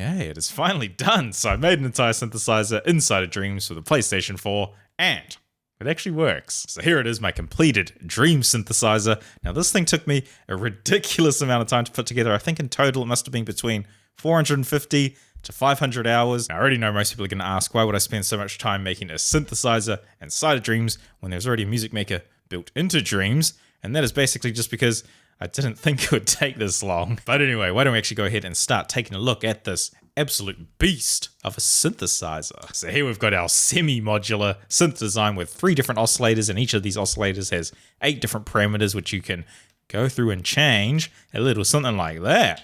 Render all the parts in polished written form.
Okay, it is finally done. So I made an entire synthesizer inside of Dreams for the PlayStation 4, and it actually works. So here it is, my completed Dream synthesizer. Now this thing took me a ridiculous amount of time to put together. I think in total it must have been between 450 to 500 hours. Now, I already know most people are going to ask, why would I spend so much time making a synthesizer inside of Dreams when there's already a music maker built into Dreams? And that is basically just because I didn't think it would take this long. But anyway, why don't we actually go ahead and start taking a look at this absolute beast of a synthesizer. So here we've got our semi-modular synth design with 3 different oscillators, and each of these oscillators has 8 different parameters which you can go through and change a little something like that.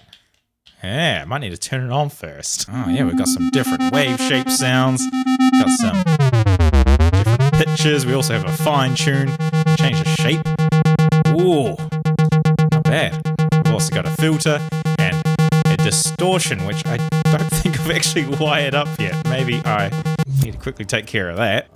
Yeah, I might need to turn it on first. Oh yeah, we've got some different wave shape sounds, got some different pitches, we also have a fine tune, change the shape. Ooh, not bad. We've also got a filter and a distortion, which I don't think I've actually wired up yet. Maybe I need to quickly take care of that.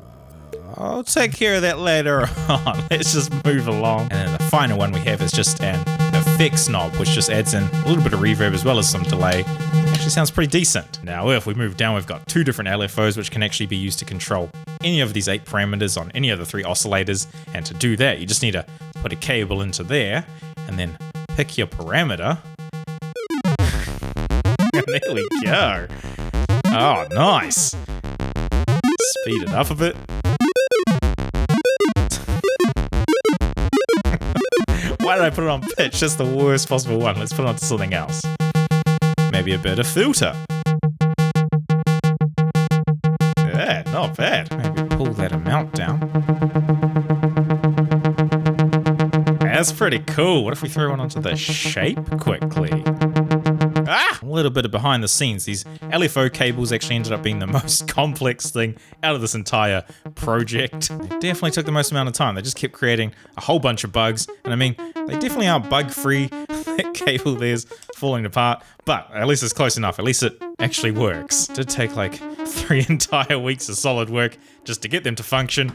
I'll take care of that later on. Let's just move along. And then the final one we have is just an effects knob, which just adds in a little bit of reverb as well as some delay. Actually sounds pretty decent. Now, if we move down, we've got 2 different LFOs, which can actually be used to control any of these 8 parameters on any of the 3 oscillators. And to do that, you just need to put a cable into there and then pick your parameter. And there we go. Oh, nice. Speed it up a bit. Why did I put it on pitch? That's the worst possible one. Let's put it on to something else. Maybe a bit of filter. Yeah, not bad. Maybe pull that amount down. That's pretty cool. What if we throw one onto the shape quickly? Ah! A little bit of behind the scenes. These LFO cables actually ended up being the most complex thing out of this entire project. It definitely took the most amount of time. They just kept creating a whole bunch of bugs. And I mean, they definitely are bug-free. That cable there's falling apart. But at least it's close enough. At least it actually works. It did take like 3 entire weeks of solid work just to get them to function.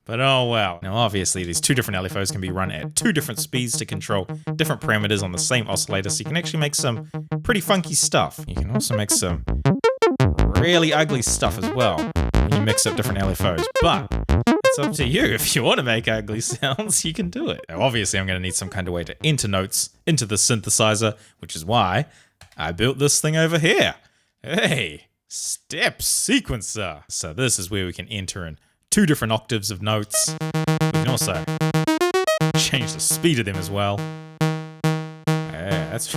But oh well. Now obviously these 2 different LFOs can be run at 2 different speeds to control different parameters on the same oscillator, so you can actually make some pretty funky stuff. You can also make some really ugly stuff as well when you mix up different LFOs, but it's up to you. If you want to make ugly sounds, you can do it. Now obviously I'm going to need some kind of way to enter notes into the synthesizer, which is why I built this thing over here. Hey, step sequencer. So this is where we can enter in 2 different octaves of notes. We can also change the speed of them as well. Yeah, that's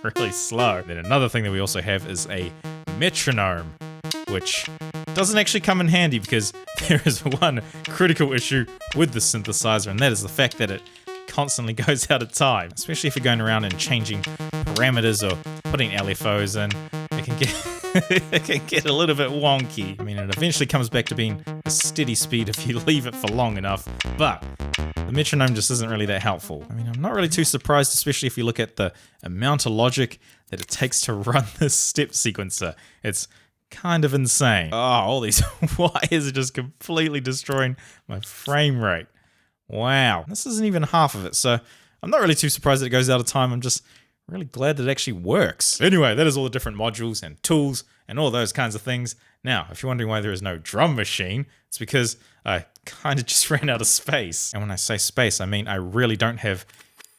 really slow. Then another thing that we also have is a metronome, which doesn't actually come in handy because there is one critical issue with the synthesizer, and that is the fact that it constantly goes out of time. Especially if you're going around and changing parameters or putting LFOs in, it can get it can get a little bit wonky. I mean, it eventually comes back to being a steady speed if you leave it for long enough, but the metronome just isn't really that helpful. I mean, I'm not really too surprised, especially if you look at the amount of logic that it takes to run this step sequencer. It's kind of insane. Oh, all these wires are just completely destroying my frame rate. Wow. This isn't even half of it, so I'm not really too surprised that it goes out of time. I'm just really glad that it actually works. Anyway, that is all the different modules and tools and all those kinds of things. Now, if you're wondering why there is no drum machine, it's because I kind of just ran out of space. And when I say space, I mean I really don't have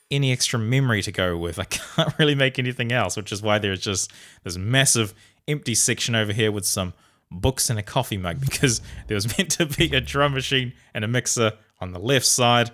any extra memory to go with. I can't really make anything else, which is why there's just this massive empty section over here with some books and a coffee mug, because there was meant to be a drum machine and a mixer on the left side,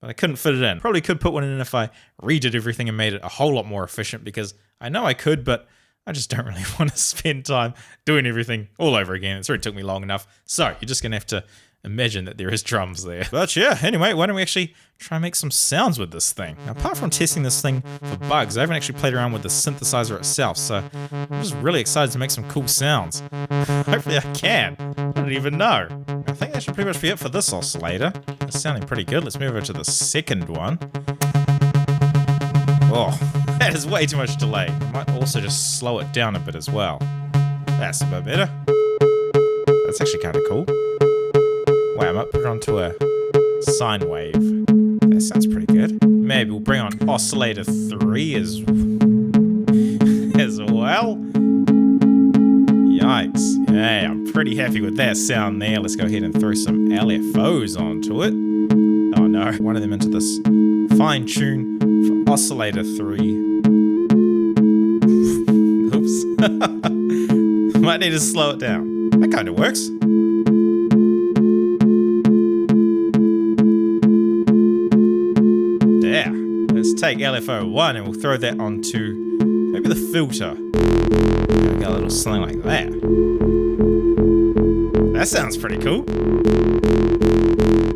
but I couldn't fit it in. Probably could put one in if I redid everything and made it a whole lot more efficient, because I know I could, but I just don't really want to spend time doing everything all over again. It's already took me long enough. So you're just going to have to imagine that there is drums there. But yeah, anyway, why don't we actually try and make some sounds with this thing? Now, apart from testing this thing for bugs, I haven't actually played around with the synthesizer itself, so I'm just really excited to make some cool sounds. Hopefully I can. I don't even know. I think that should pretty much be it for this oscillator. It's sounding pretty good. Let's move over to the second one. Oh, that is way too much delay. I might also just slow it down a bit as well. That's a bit better. That's actually kind of cool. Wait, I might put it onto a sine wave. That sounds pretty good. Maybe we'll bring on oscillator 3 as well. Yikes. Yeah, I'm pretty happy with that sound there. Let's go ahead and throw some LFOs onto it. Oh no, one of them into this fine tune for oscillator 3. Oops. Might need to slow it down. That kind of works. Yeah. Let's take LFO 1 and we'll throw that onto maybe the filter. Got a little something like that. That sounds pretty cool.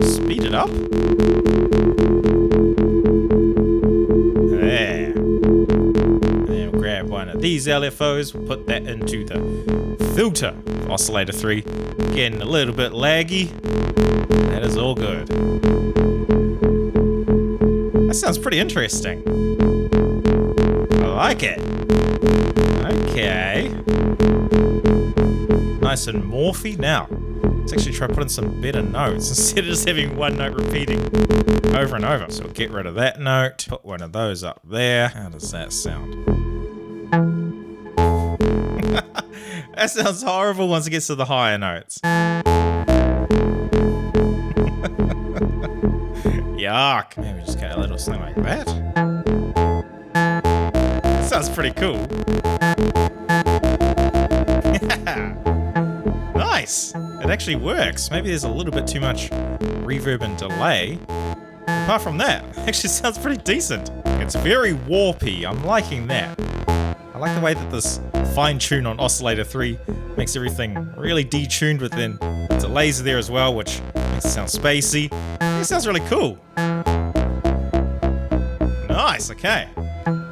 Speed it up. There. And then we'll grab one of these LFOs, we'll put that into the filter of oscillator 3. Getting a little bit laggy. That is all good. That sounds pretty interesting. I like it. Okay. Nice and morphy. Now, let's actually try putting some better notes instead of just having one note repeating over and over. So we'll get rid of that note, put one of those up there. How does that sound? That sounds horrible once it gets to the higher notes. Yuck. Maybe just get a little something like that. Sounds pretty cool. Yeah. Nice. It actually works. Maybe there's a little bit too much reverb and delay. Apart from that, it actually sounds pretty decent. It's very warpy. I'm liking that. I like the way that this fine tune on oscillator 3 makes everything really detuned, but then delays are there as well, which makes it sound spacey. It sounds really cool. Nice, okay.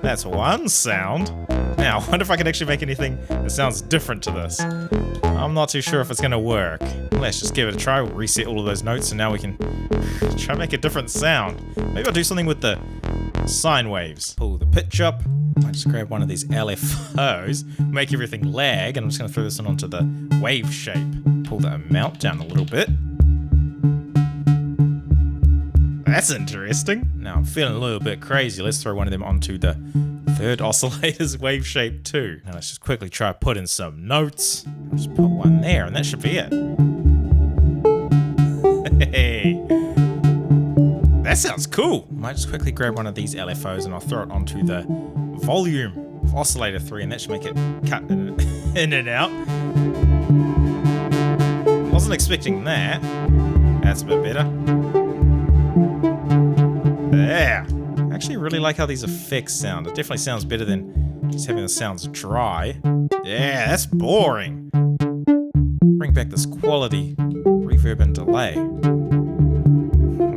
That's one sound. Now, I wonder if I can actually make anything that sounds different to this. I'm not too sure if it's going to work. Let's just give it a try. We'll reset all of those notes and now we can try and make a different sound. Maybe I'll do something with the sine waves. Pull the pitch up. I just grab one of these LFOs, make everything lag, and I'm just going to throw this in onto the wave shape. Pull the amount down a little bit. That's interesting. Now I'm feeling a little bit crazy. Let's throw one of them onto the third oscillator's wave shape too. Now let's just quickly try put in some notes. I'll just put one there and that should be it. Hey. That sounds cool. I might just quickly grab one of these LFOs and I'll throw it onto the volume of oscillator 3 and that should make it cut in and out. Wasn't expecting that. That's a bit better. Yeah. I actually really like how these effects sound. It definitely sounds better than just having the sounds dry. Yeah, that's boring. Bring back this quality reverb and delay.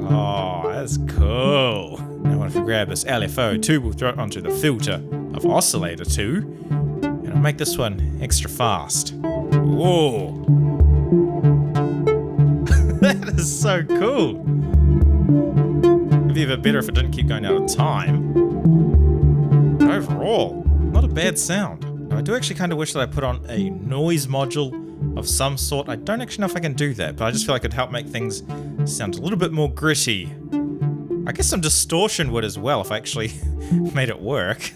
Oh, that's cool. Now if we grab this LFO 2, we'll throw it onto the filter of oscillator 2. And I'll make this one extra fast. Whoa. That is so cool. It'd be a bit better if it didn't keep going out of time. But overall, not a bad sound. Now, I do actually kind of wish that I put on a noise module of some sort. I don't actually know if I can do that, but I just feel like it'd help make things sound a little bit more gritty. I guess some distortion would as well if I actually made it work.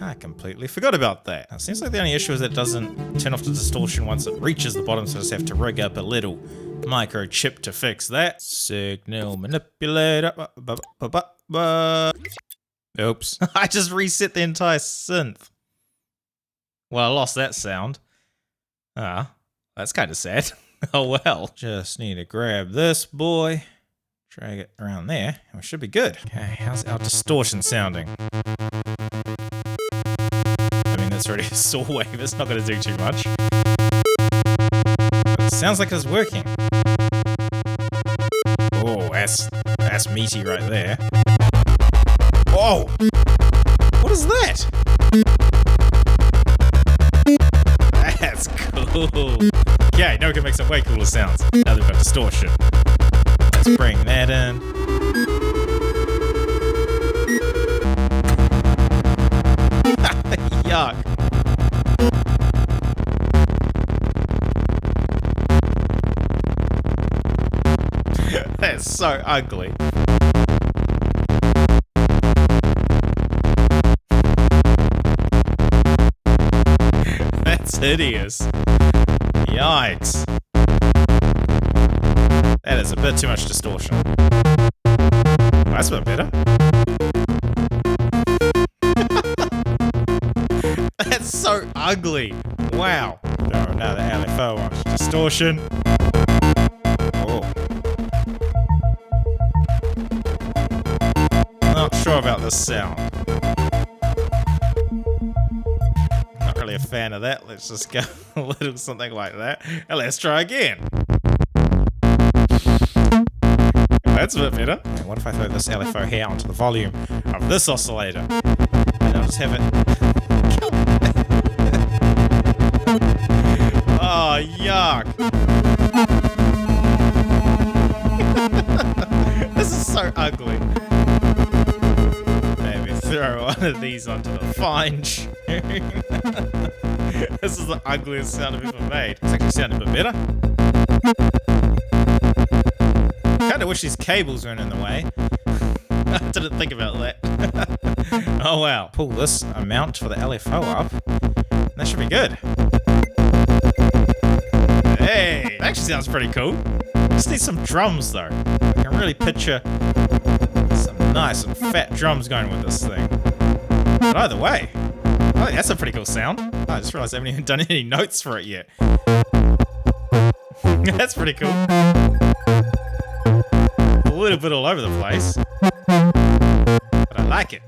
I completely forgot about that. Now, it seems like the only issue is that it doesn't turn off the distortion once it reaches the bottom, so I just have to rig up a little microchip to fix that. Signal manipulator. Oops. I just reset the entire synth. Well, I lost that sound. Ah, that's kind of sad. Oh well. Just need to grab this boy, drag it around there, and we should be good. Okay, how's our distortion sounding? I mean, that's already a saw wave. It's not going to do too much. But it sounds like it's working. Oh, that's meaty right there. Whoa! What is that? That's cool. Okay, now we can make some way cooler sounds. Now that we've got distortion. Let's bring that in. Yuck. That's so ugly. That's hideous. Yikes. That is a bit too much distortion. That's a bit better. That's so ugly. Wow. Throw another LFO on distortion. Oh. Not sure about this sound. Not really a fan of that. Let's just go a little something like that. And let's try again. That's a bit better. Okay, what if I throw this LFO here onto the volume of this oscillator? And I'll just have it. Oh, yuck. This is so ugly. Maybe throw one of these onto the fine tune. This is the ugliest sound I've ever made. It's actually sounding a bit better. Kinda wish these cables weren't in the way. I didn't think about that. Oh wow. Pull this amount for the LFO up. That should be good. Hey, that actually sounds pretty cool. Just need some drums though. I can really picture some nice and fat drums going with this thing. But either way, I think that's a pretty cool sound. I just realized I haven't even done any notes for it yet. That's pretty cool. A little bit all over the place. But I like it.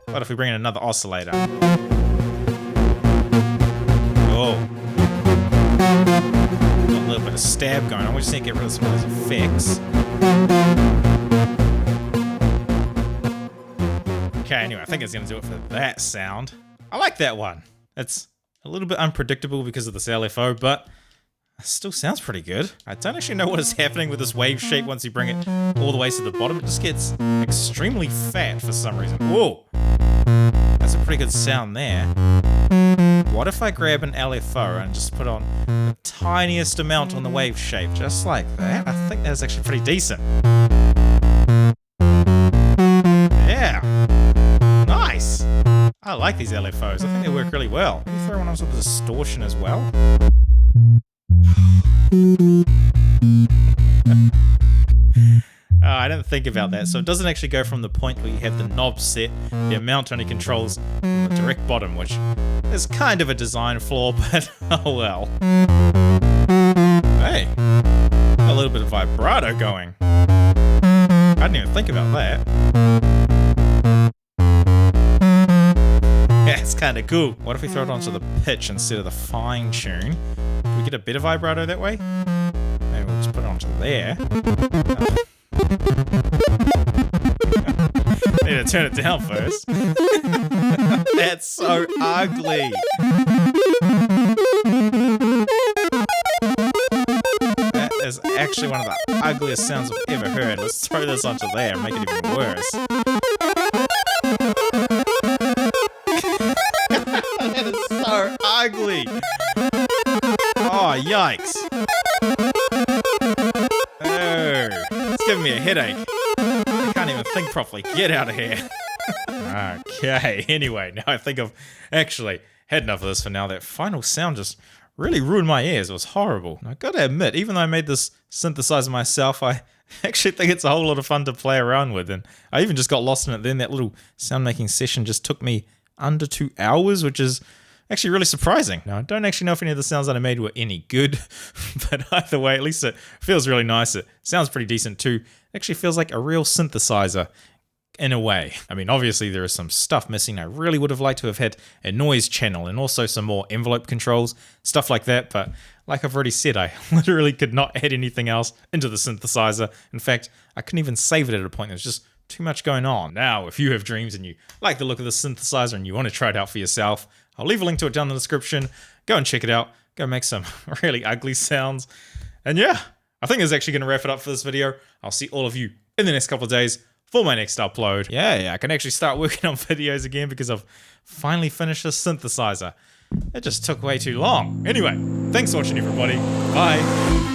What if we bring in another oscillator? Oh. Got a little bit of stab going on. We just need to get rid of some of those effects. Okay, anyway, I think it's going to do it for that sound. I like that one. It's a little bit unpredictable because of this LFO, but it still sounds pretty good. I don't actually know what is happening with this wave shape once you bring it all the way to the bottom. It just gets extremely fat for some reason. Whoa! That's a pretty good sound there. What if I grab an LFO and just put on the tiniest amount on the wave shape, just like that? I think that's actually pretty decent. Yeah! Nice! I like these LFOs. I think they work really well. Maybe throw one on some distortion as well. Oh, I didn't think about that. So it doesn't actually go from the point where you have the knob set. The amount only controls the direct bottom, which is kind of a design flaw, but oh well. Hey, a little bit of vibrato going. I didn't even think about that. Yeah, it's kind of cool. What if we throw it onto the pitch instead of the fine tune? Do we get a bit of vibrato that way? Maybe we'll just put it onto there. Need to turn it down first. That's so ugly. That is actually one of the ugliest sounds I've ever heard. Let's throw this onto there and make it even worse. That is so ugly. Oh, yikes. Oh, it's giving me a headache. I can't even think properly. Get out of here. Okay, anyway, now I think I've actually had enough of this for now. That final sound just really ruined my ears. It was horrible. And I gotta admit, even though I made this synthesizer myself, I actually think it's a whole lot of fun to play around with. And I even just got lost in it then. That little sound making session just took me under 2 hours, which is actually really surprising. Now, I don't actually know if any of the sounds that I made were any good, but either way, at least it feels really nice. It sounds pretty decent too. It actually feels like a real synthesizer in a way. I mean, obviously there is some stuff missing. I really would have liked to have had a noise channel and also some more envelope controls, stuff like that, but like I've already said, I literally could not add anything else into the synthesizer. In fact, I couldn't even save it at a point. There's just too much going on. Now, if you have dreams and you like the look of the synthesizer and you want to try it out for yourself, I'll leave a link to it down in the description. Go and check it out. Go make some really ugly sounds. And yeah, I think that's actually going to wrap it up for this video. I'll see all of you in the next couple of days for my next upload. Yeah, I can actually start working on videos again because I've finally finished this synthesizer. It just took way too long. Anyway, thanks for watching everybody. Bye.